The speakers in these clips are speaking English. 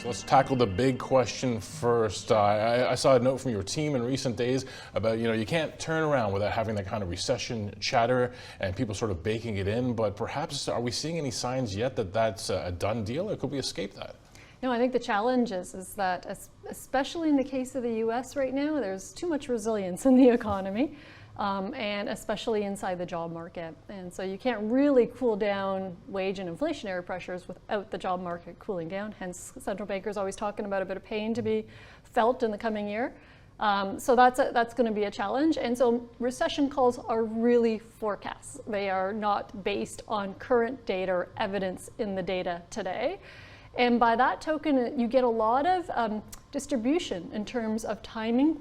Let's tackle the big question first. I saw a note from your team in recent days about, you can't turn around without having that kind of recession chatter and people sort of baking it in, but perhaps are we seeing any signs yet that that's a done deal, or could we escape that? No, I think the challenge is that, especially in the case of the US right now, there's too much resilience in the economy. And especially inside the job market. And so you can't really cool down wage and inflationary pressures without the job market cooling down. Hence, central bankers always talking about a bit of pain to be felt in the coming year. So that's going to be a challenge. And so recession calls are really forecasts. They are not based on current data or evidence in the data today. And by that token, you get a lot of distribution in terms of timing.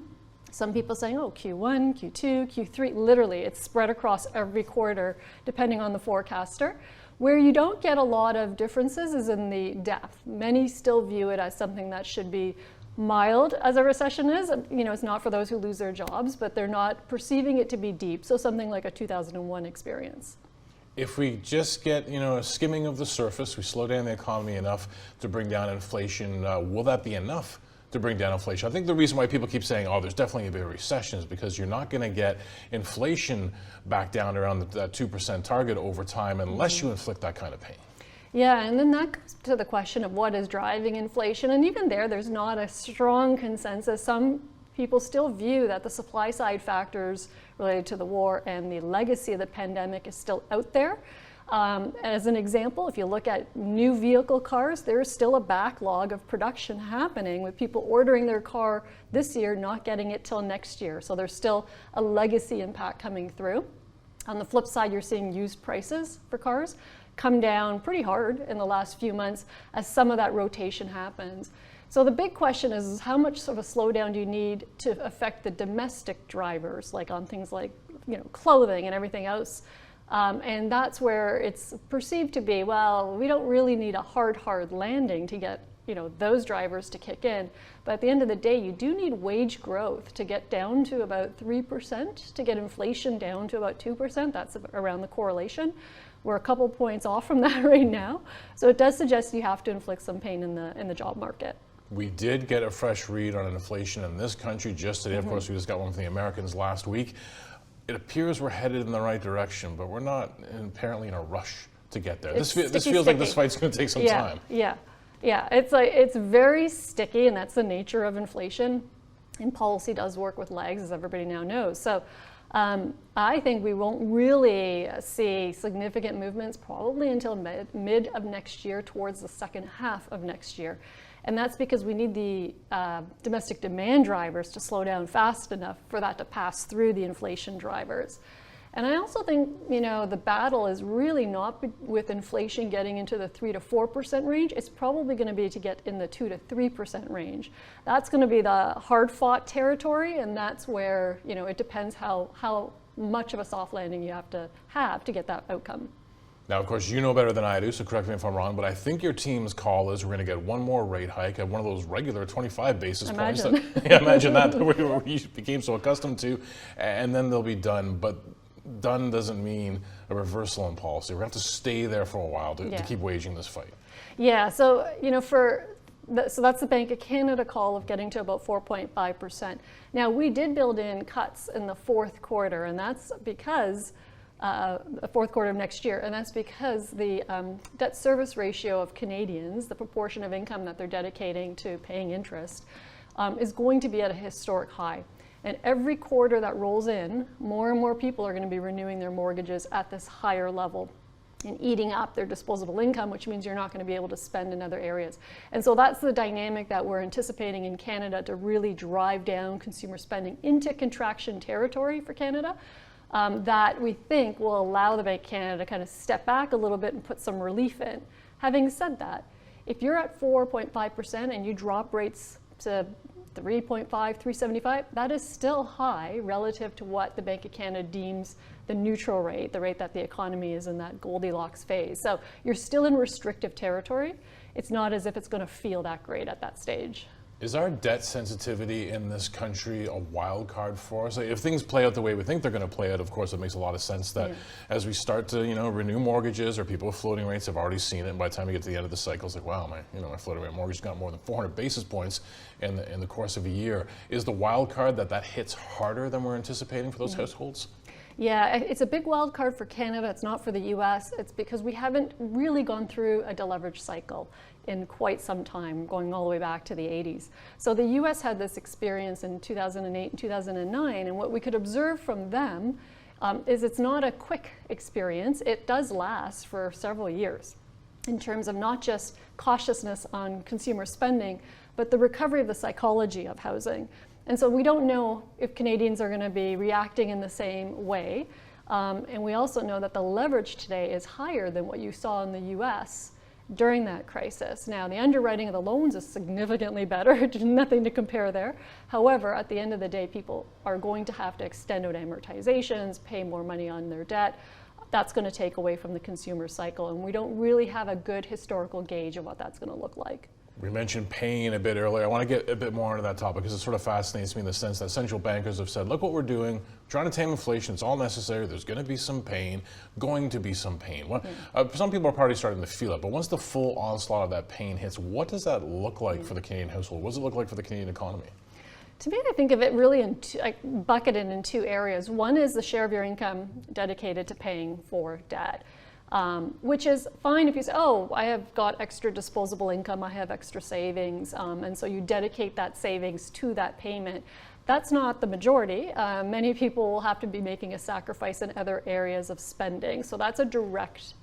Some people saying, oh, Q1, Q2, Q3, literally it's spread across every quarter depending on the forecaster. Where you don't get a lot of differences is in the depth. Many still view it as something that should be mild as a recession is. It's not for those who lose their jobs, but they're not perceiving it to be deep. So something like a 2001 experience. If we just get, a skimming of the surface, we slow down the economy enough to bring down inflation, will that be enough to bring down inflation? I think the reason why people keep saying, oh, there's definitely a bit of recession is because you're not going to get inflation back down around that 2% target over time unless you inflict that kind of pain. Yeah, and then that comes to the question of what is driving inflation. And even there's not a strong consensus. Some people still view that the supply side factors related to the war and the legacy of the pandemic is still out there. As an example, if you look at new vehicle cars, there's still a backlog of production happening with people ordering their car this year, not getting it till next year. So there's still a legacy impact coming through. On the flip side, you're seeing used prices for cars come down pretty hard in the last few months as some of that rotation happens. So the big question is how much of a slowdown do you need to affect the domestic drivers, like on things like clothing and everything else? And that's where it's perceived to be, well, we don't really need a hard landing to get those drivers to kick in. But at the end of the day, you do need wage growth to get down to about 3%, to get inflation down to about 2%. That's around the correlation. We're a couple points off from that right now. So it does suggest you have to inflict some pain in the job market. We did get a fresh read on inflation in this country just today. Of course, we just got one from the Americans last week. It appears we're headed in the right direction, but we're not apparently in a rush to get there. This feels like this fight's going to take some time. Yeah. It's very sticky, and that's the nature of inflation. And policy does work with lags, as everybody now knows. So I think we won't really see significant movements probably until mid of next year, towards the second half of next year. And that's because we need the domestic demand drivers to slow down fast enough for that to pass through the inflation drivers. And I also think, the battle is really not with inflation getting into the 3 to 4% range. It's probably going to be to get in the 2 to 3% range. That's going to be the hard-fought territory, and that's where, it depends how much of a soft landing you have to get that outcome. Now, of course, you know better than I do, so correct me if I'm wrong, but I think your team's call is we're going to get one more rate hike at one of those regular 25 basis points. Imagine that we became so accustomed to, and then they'll be done. But done doesn't mean a reversal in policy. We're going to have to stay there for a while to keep waging this fight. Yeah, so, so that's the Bank of Canada call of getting to about 4.5%. Now, we did build in cuts in the fourth quarter, and that's because the fourth quarter of next year, and that's because the debt service ratio of Canadians, the proportion of income that they're dedicating to paying interest, is going to be at a historic high. And every quarter that rolls in, more and more people are going to be renewing their mortgages at this higher level and eating up their disposable income, which means you're not going to be able to spend in other areas. And so that's the dynamic that we're anticipating in Canada to really drive down consumer spending into contraction territory for Canada. That we think will allow the Bank of Canada to kind of step back a little bit and put some relief in. Having said that, if you're at 4.5% and you drop rates to 3.5, 3.75, that is still high relative to what the Bank of Canada deems the neutral rate, the rate that the economy is in that Goldilocks phase. So you're still in restrictive territory. It's not as if it's going to feel that great at that stage. Is our debt sensitivity in this country a wild card for us? Like, if things play out the way we think they're going to play out, of course, it makes a lot of sense that as we start to, renew mortgages, or people with floating rates have already seen it, and by the time you get to the end of the cycle, it's like, wow, my floating rate mortgage got more than 400 basis points in the course of a year. Is the wild card that hits harder than we're anticipating for those households? Yeah, it's a big wild card for Canada. It's not for the US. It's because we haven't really gone through a deleverage cycle in quite some time, going all the way back to the 80s. So the US had this experience in 2008 and 2009, and what we could observe from them is it's not a quick experience. It does last for several years in terms of not just cautiousness on consumer spending, but the recovery of the psychology of housing. And so we don't know if Canadians are going to be reacting in the same way. And we also know that the leverage today is higher than what you saw in the US during that crisis. Now, the underwriting of the loans is significantly better, nothing to compare there. However, at the end of the day, people are going to have to extend out amortizations, pay more money on their debt. That's going to take away from the consumer cycle, and we don't really have a good historical gauge of what that's going to look like. We mentioned pain a bit earlier. I want to get a bit more into that topic because it sort of fascinates me in the sense that central bankers have said, look what we're doing, trying to tame inflation, it's all necessary, there's going to be some pain, going to be some pain. Some people are already starting to feel it, but once the full onslaught of that pain hits, what does that look like for the Canadian household? What does it look like for the Canadian economy? To me, I think of it really bucketed in two areas. One is the share of your income dedicated to paying for debt. Which is fine if you say, oh, I have got extra disposable income, I have extra savings, and so you dedicate that savings to that payment. That's not the majority. Many people will have to be making a sacrifice in other areas of spending, so that's a direct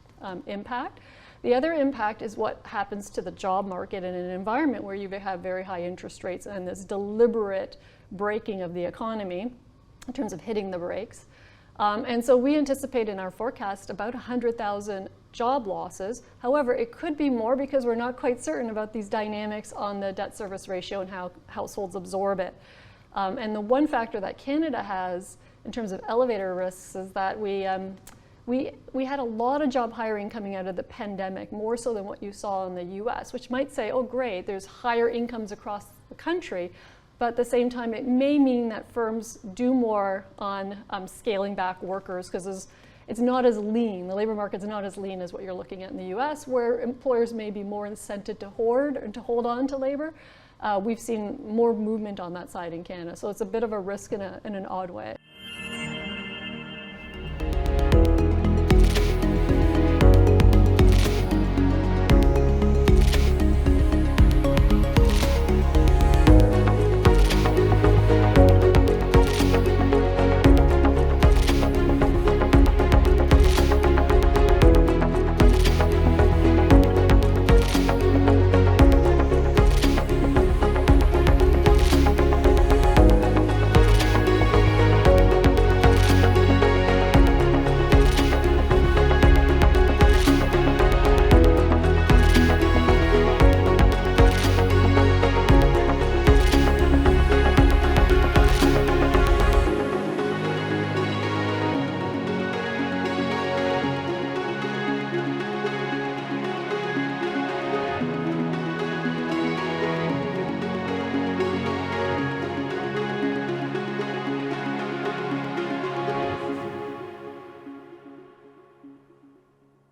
impact. The other impact is what happens to the job market in an environment where you have very high interest rates and this deliberate breaking of the economy in terms of hitting the brakes. And so we anticipate in our forecast about 100,000 job losses. However, it could be more because we're not quite certain about these dynamics on the debt service ratio and how households absorb it. And the one factor that Canada has in terms of elevator risks is that we had a lot of job hiring coming out of the pandemic, more so than what you saw in the US, which might say, oh great, there's higher incomes across the country. But at the same time, it may mean that firms do more on scaling back workers because it's not as lean. The labor market's not as lean as what you're looking at in the US, where employers may be more incented to hoard and to hold on to labor. We've seen more movement on that side in Canada. So it's a bit of a risk in an odd way.